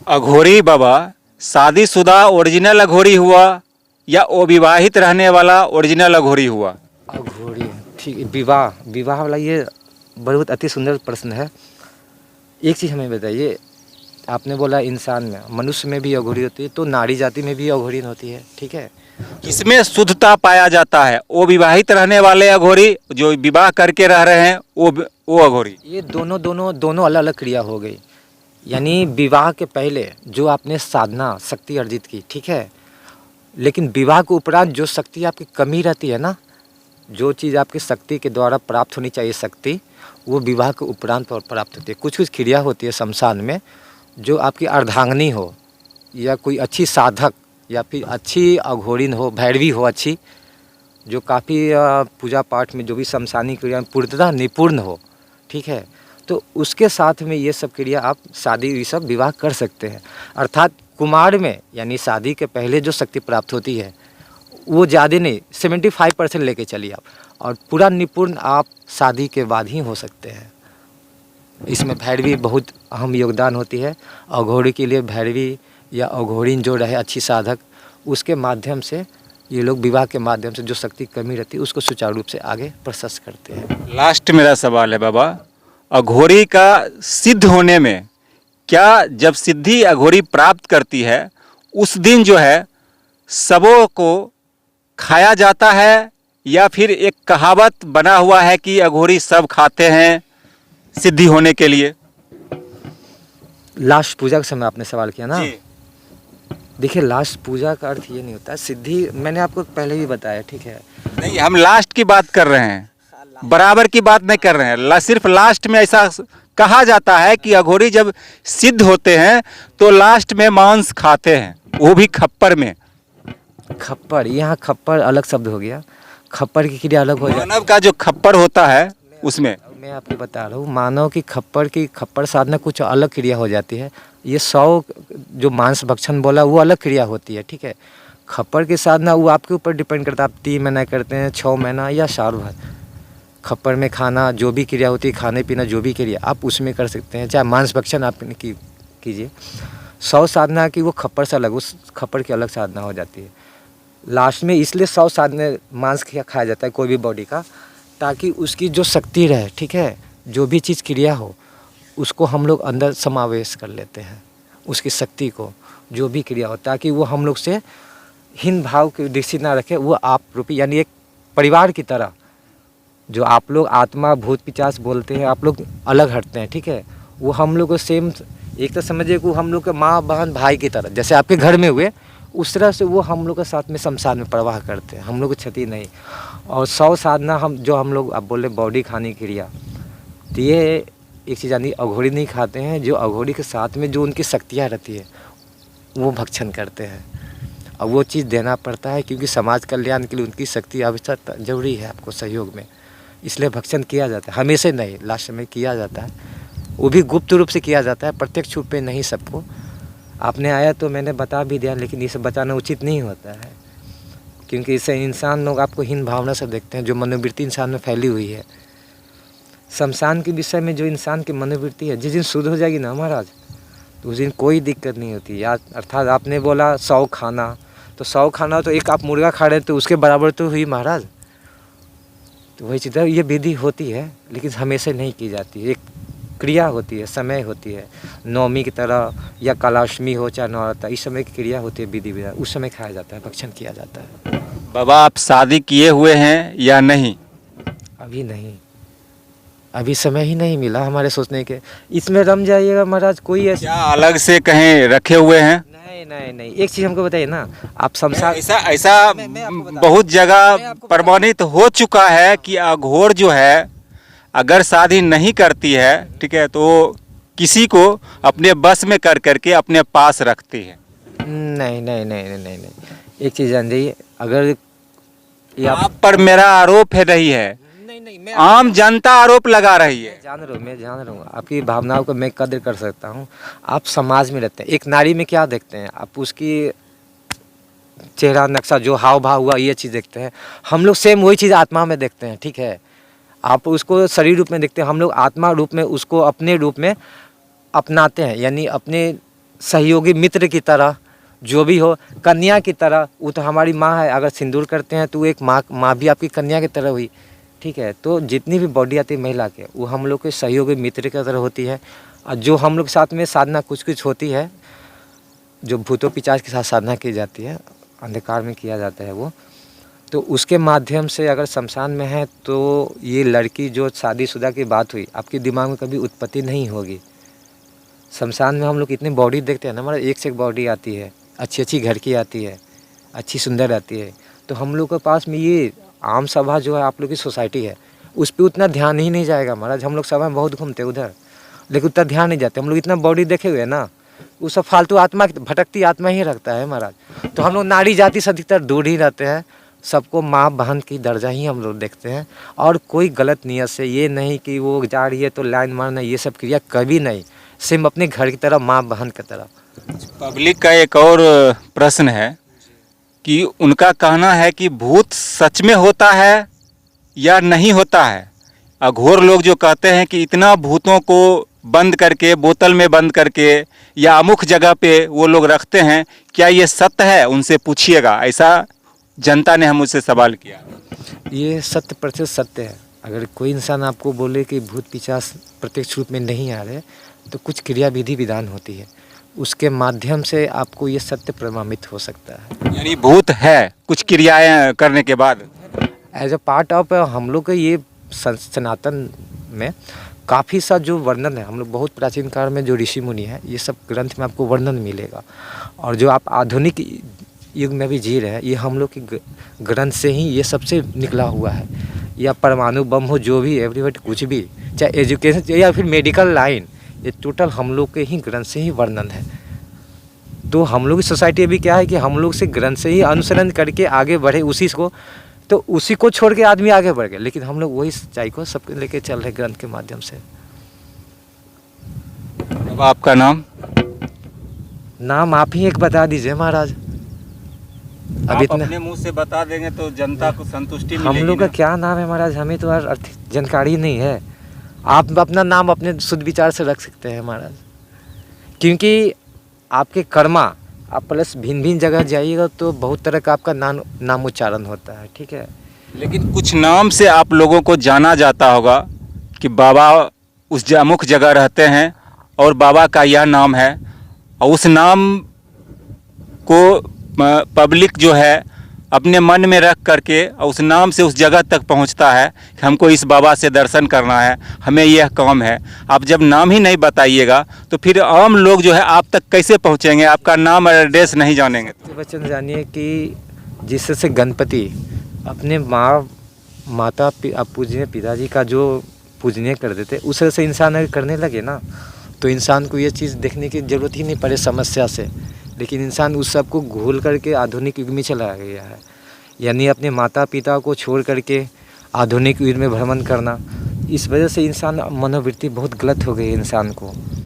अघोरी बाबा शादीशुदा ओरिजिनल अघोरी हुआ या अविवाहित रहने वाला ओरिजिनल अघोरी हुआ? अघोरी, ठीक है। विवाह विवाह वाला ये बहुत अति सुंदर प्रश्न है। एक चीज़ हमें बताइए, आपने बोला इंसान में, मनुष्य में भी अघोरी होती है, तो नारी जाति में भी अघोरी होती है, ठीक है। किसमें शुद्धता पाया जाता है? अविवाहित रहने वाले अघोरी, जो विवाह करके रह रहे हैं वो अघोरी? ये दोनों अलग अलग क्रिया हो गई। यानी विवाह के पहले जो आपने साधना शक्ति अर्जित की, ठीक है, लेकिन विवाह के उपरांत जो शक्ति आपकी कमी रहती है ना, जो चीज़ आपकी शक्ति के द्वारा प्राप्त होनी चाहिए शक्ति, वो विवाह के उपरांत प्राप्त होती है। कुछ कुछ क्रिया होती है शमशान में, जो आपकी अर्धांगिनी हो या कोई अच्छी साधक या फिर अच्छी अघोरिन हो, भैरवी हो अच्छी, जो काफ़ी पूजा पाठ में जो भी शमशानी क्रिया में पूर्णतः निपुण हो, ठीक है, तो उसके साथ में ये सब क्रिया आप शादी ये सब विवाह कर सकते हैं। अर्थात कुमार में यानी शादी के पहले जो शक्ति प्राप्त होती है वो ज़्यादा नहीं, 75% लेके चलिए आप, और पूरा निपुण आप शादी के बाद ही हो सकते हैं। इसमें भैरवी बहुत अहम योगदान होती है। अघोरी के लिए भैरवी या अघोरिन जो रहे अच्छी साधक, उसके माध्यम से ये लोग विवाह के माध्यम से जो शक्ति कमी रहती है उसको सुचारू रूप से आगे प्रशस्त करते हैं। लास्ट मेरा सवाल है बाबा, अघोरी का सिद्ध होने में क्या, जब सिद्धि अघोरी प्राप्त करती है उस दिन जो है सबों को खाया जाता है, या फिर एक कहावत बना हुआ है कि अघोरी सब खाते हैं सिद्धि होने के लिए? लास्ट पूजा के समय आपने सवाल किया ना। जी। देखिए, लास्ट पूजा का अर्थ ये नहीं होता सिद्धि, मैंने आपको पहले भी बताया, ठीक है। नहीं, हम लास्ट की बात कर रहे हैं, बराबर की बात नहीं कर रहे हैं। सिर्फ लास्ट में ऐसा कहा जाता है कि अघोरी जब सिद्ध होते हैं तो लास्ट में मांस खाते हैं, वो भी खप्पर में। खप्पर, यहाँ खप्पर अलग शब्द हो गया, खप्पर की क्रिया अलग हो जाती है। मानव का जो खप्पर होता है उसमें मैं आपको बता रहा हूँ, मानव की खप्पर साधना कुछ अलग क्रिया हो जाती है। ये 100 जो मांस भक्षण बोला वो अलग क्रिया होती है, ठीक है। खप्पर की साधना वो आपके ऊपर डिपेंड करता है, आप 3 महीना करते हैं, 6 महीना या साल भर। खप्पर में खाना जो भी क्रिया होती है, खाने पीना जो भी क्रिया आप उसमें कर सकते हैं, चाहे मांस भक्षण आप कीजिए। 100 साधना की वो खप्पर से अलग, उस खप्पर की अलग साधना हो जाती है। लास्ट में इसलिए 100 साधना मांस खाया जाता है कोई भी बॉडी का, ताकि उसकी जो शक्ति रहे, ठीक है, जो भी चीज़ क्रिया हो उसको हम लोग अंदर समावेश कर लेते हैं, उसकी शक्ति को, जो भी क्रिया हो, ताकि वो हम लोग से हीन भाव की दृष्टि ना रखे। वो आप रूपी यानी एक परिवार की तरह, जो आप लोग आत्मा भूत पिशाच बोलते हैं, आप लोग अलग हटते हैं, ठीक है, वो हम लोग को सेम, एक तो समझिए कि हम लोग के माँ बहन भाई की तरह, जैसे आपके घर में हुए उस तरह से वो हम लोग के साथ में शमशान में प्रवाह करते हैं, हम लोग को क्षति नहीं। और 100 साधना हम लोग आप बोले बॉडी खाने की क्रिया, तो ये एक चीज़ यानी अघोरी नहीं खाते हैं, जो अघोरी के साथ में जो उनकी शक्तियाँ रहती है वो भक्षण करते हैं। और वो चीज़ देना पड़ता है, क्योंकि समाज कल्याण के लिए उनकी शक्ति आवश्यकता जरूरी है आपको सहयोग में, इसलिए भक्षण किया जाता है। हमेशा नहीं, लास्ट में किया जाता है, वो भी गुप्त रूप से किया जाता है, प्रत्यक्ष रूप में नहीं सबको। आपने आया तो मैंने बता भी दिया, लेकिन इसे बताना उचित नहीं होता है, क्योंकि इससे इंसान लोग आपको हीन भावना से देखते हैं, जो मनोवृत्ति इंसान में फैली हुई है। शमशान के विषय में जो इंसान की मनोवृत्ति है, जिस दिन शुद्ध हो जाएगी ना महाराज, तो उस दिन कोई दिक्कत नहीं होती। या अर्थात आपने बोला 100 खाना, तो 100 खाना तो एक आप मुर्गा खा रहे हैं तो उसके बराबर तो हुई महाराज। तो वही चीज़ है, ये विधि होती है लेकिन हमेशा नहीं की जाती, एक क्रिया होती है, समय होती है। नवमी की तरह या कालाष्टमी हो चाहे नवरात्र, इस समय की क्रिया होती है, विधि विधान, उस समय खाया जाता है, भक्षण किया जाता है। बाबा आप शादी किए हुए हैं या नहीं? अभी नहीं, अभी समय ही नहीं मिला हमारे सोचने के, इसमें रम जाइएगा महाराज। कोई क्या अलग से कहीं रखे हुए हैं? नहीं, एक चीज़ हमको बताइए ना, आप शमशान, ऐसा बहुत जगह प्रमाणित हो चुका है कि अघोर जो है अगर शादी नहीं करती है, ठीक है, तो किसी को अपने बस में कर करके अपने पास रखती है। नहीं, एक चीज़ जान जाइए, अगर ये आप पर मेरा आरोप है नहीं है, नहीं, आम जनता आरोप लगा रही है। मैं जान रहा हूँ आपकी भावनाओं को मैं कदर कर सकता हूँ। आप समाज में रहते हैं, एक नारी में क्या देखते हैं आप, उसकी चेहरा नक्शा जो हाव भाव हुआ ये चीज़ देखते हैं। हम लोग सेम वही चीज़ आत्मा में देखते हैं, ठीक है। आप उसको शरीर रूप में देखते हैं, हम लोग आत्मा रूप में उसको अपने रूप में अपनाते हैं, यानी अपने सहयोगी मित्र की तरह, जो भी हो, कन्या की तरह, वो तो हमारी माँ है। अगर सिंदूर करते हैं तो वो एक माँ भी आपकी कन्या की तरह हुई, ठीक है। तो जितनी भी बॉडी आती है महिला के, वो हम लोग के सहयोगी मित्र की तरह होती है। और जो हम लोग साथ में साधना कुछ होती है, जो भूतों पिशाच के साथ साधना की जाती है, अंधकार में किया जाता है वो, तो उसके माध्यम से अगर शमशान में है तो ये लड़की जो शादीशुदा की बात हुई, आपके दिमाग में कभी उत्पत्ति नहीं होगी। शमशान में हम लोग इतनी बॉडी देखते हैं ना, हमारा एक से एक बॉडी आती है, अच्छी घर की आती है, अच्छी सुंदर आती है। तो हम लोग के पास में ये आम सभा जो है आप लोग की सोसाइटी है, उस पर उतना ध्यान ही नहीं जाएगा महाराज। हम लोग सभा में बहुत घूमते हैं उधर, लेकिन उतना ध्यान नहीं जाते। हम लोग इतना बॉडी देखे हुए ना, वो सब फालतू आत्मा, भटकती आत्मा ही रखता है महाराज। तो हम लोग नारी जाति से अधिकतर दूर ही रहते हैं, सबको माँ बहन की दर्जा ही हम लोग देखते हैं। और कोई गलत नियत से ये नहीं कि वो जा रही है तो लाइन मारना, ये सब क्रिया कभी नहीं। सेम अपने घर की तरह, माँ बहन की तरह। पब्लिक का एक और प्रश्न है कि उनका कहना है कि भूत सच में होता है या नहीं होता है। अघोर लोग जो कहते हैं कि इतना भूतों को बंद करके, बोतल में बंद करके या अमुक जगह पे वो लोग रखते हैं, क्या ये सत्य है? उनसे पूछिएगा, ऐसा जनता ने हम मुझसे सवाल किया। ये 100% सत्य है। अगर कोई इंसान आपको बोले कि भूत पिशाच प्रत्यक्ष रूप में नहीं आ रहे, तो कुछ क्रिया विधि विधान होती है, उसके माध्यम से आपको ये सत्य प्रमाणित हो सकता है। यानी भूत है कुछ क्रियाएं करने के बाद। एज अ पार्ट ऑफ हम लोग का ये सनातन में काफ़ी सा जो वर्णन है, हम लोग बहुत प्राचीन काल में जो ऋषि मुनि है, ये सब ग्रंथ में आपको वर्णन मिलेगा। और जो आप आधुनिक युग में भी जी रहे हैं, ये हम लोग के ग्रंथ से ही ये सबसे निकला हुआ है। या परमाणु बम हो, जो भी एवरीबॉडी, कुछ भी, चाहे एजुकेशन या फिर मेडिकल लाइन, ये टोटल हम लोग के ही ग्रंथ से ही वर्णन है। तो हम लोग की सोसाइटी अभी क्या है कि हम लोग से ग्रंथ से ही अनुसरण करके आगे बढ़े, उसी को छोड़ के आदमी आगे बढ़ गए। लेकिन हम लोग वही सच्चाई को सबके लेके चल रहे ग्रंथ के माध्यम से। अब आपका नाम आप ही एक बता दीजिए महाराज। आप अपने मुंह से बता देंगे तो जनता को संतुष्टि मिलेगी। हम लोग का क्या नाम है महाराज, हमें तो यार जानकारी नहीं है। आप अपना नाम अपने शुद्ध विचार से रख सकते हैं महाराज, क्योंकि आपके कर्मा, आप प्लस भिन्न भिन्न जगह जाइएगा तो बहुत तरह का आपका नाम उच्चारण होता है, ठीक है। लेकिन कुछ नाम से आप लोगों को जाना जाता होगा कि बाबा उस अमुक जगह रहते हैं और बाबा का यह नाम है, और उस नाम को पब्लिक जो है अपने मन में रख करके और उस नाम से उस जगह तक पहुंचता है कि हमको इस बाबा से दर्शन करना है, हमें यह काम है। आप जब नाम ही नहीं बताइएगा तो फिर आम लोग जो है आप तक कैसे पहुंचेंगे? आपका नाम और एड्रेस नहीं जानेंगे। तो वचन जानिए कि जिससे गणपति अपने माता पूजनीय पिताजी का जो पूजनीय कर देते, उस तरह से इंसान अगर करने लगे ना, तो इंसान को ये चीज़ देखने की ज़रूरत ही नहीं पड़े समस्या से। लेकिन इंसान उस सब को घोल करके आधुनिक युग में चला गया है। यानी अपने माता पिता को छोड़ करके आधुनिक युग में भ्रमण करना, इस वजह से इंसान मनोवृत्ति बहुत गलत हो गई है इंसान को।